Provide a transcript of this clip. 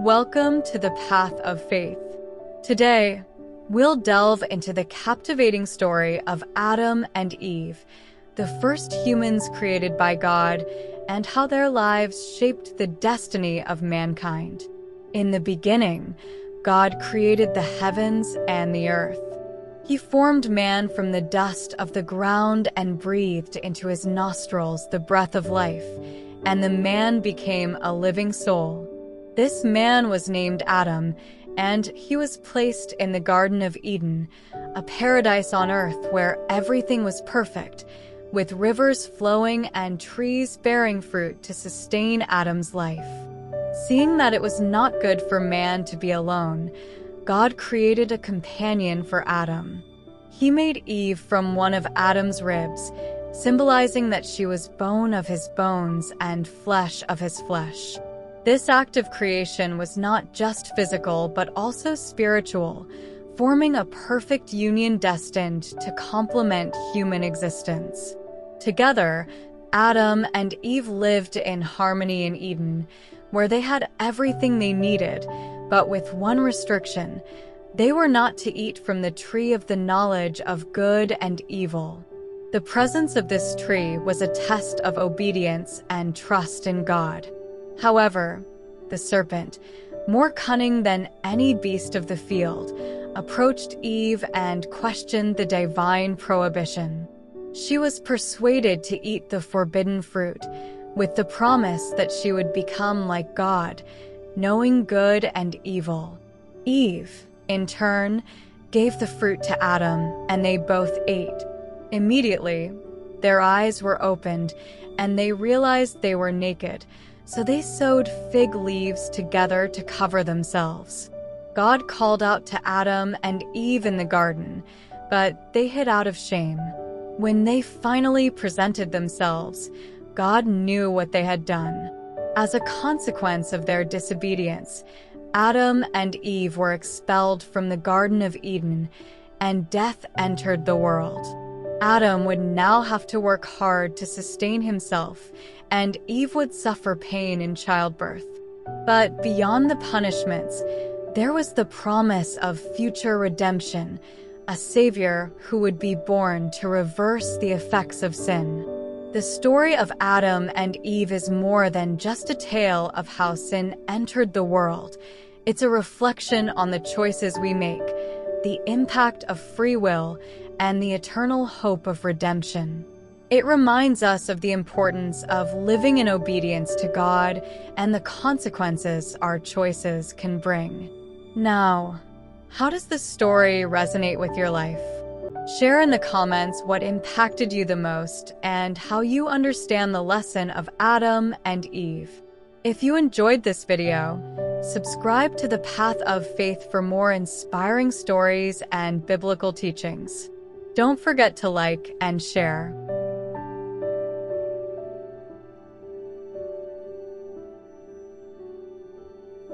Welcome to the Path of Faith. Today, we'll delve into the captivating story of Adam and Eve, the first humans created by God, and how their lives shaped the destiny of mankind. In the beginning, God created the heavens and the earth. He formed man from the dust of the ground and breathed into his nostrils the breath of life, and the man became a living soul. This man was named Adam, and he was placed in the Garden of Eden, a paradise on earth where everything was perfect, with rivers flowing and trees bearing fruit to sustain Adam's life. Seeing that it was not good for man to be alone, God created a companion for Adam. He made Eve from one of Adam's ribs, symbolizing that she was bone of his bones and flesh of his flesh. This act of creation was not just physical, but also spiritual, forming a perfect union destined to complement human existence. Together, Adam and Eve lived in harmony in Eden, where they had everything they needed, but with one restriction: they were not to eat from the tree of the knowledge of good and evil. The presence of this tree was a test of obedience and trust in God. However, the serpent, more cunning than any beast of the field, approached Eve and questioned the divine prohibition. She was persuaded to eat the forbidden fruit, with the promise that she would become like God, knowing good and evil. Eve, in turn, gave the fruit to Adam, and they both ate. Immediately, their eyes were opened, and they realized they were naked, so they sewed fig leaves together to cover themselves. God called out to Adam and Eve in the garden, but they hid out of shame. When they finally presented themselves, God knew what they had done. As a consequence of their disobedience, Adam and Eve were expelled from the Garden of Eden, and death entered the world. Adam would now have to work hard to sustain himself, and Eve would suffer pain in childbirth. But beyond the punishments, there was the promise of future redemption, a savior who would be born to reverse the effects of sin. The story of Adam and Eve is more than just a tale of how sin entered the world. It's a reflection on the choices we make, the impact of free will, and the eternal hope of redemption. It reminds us of the importance of living in obedience to God and the consequences our choices can bring. Now, how does this story resonate with your life? Share in the comments what impacted you the most and how you understand the lesson of Adam and Eve. If you enjoyed this video, subscribe to the Path of Faith for more inspiring stories and biblical teachings. Don't forget to like and share.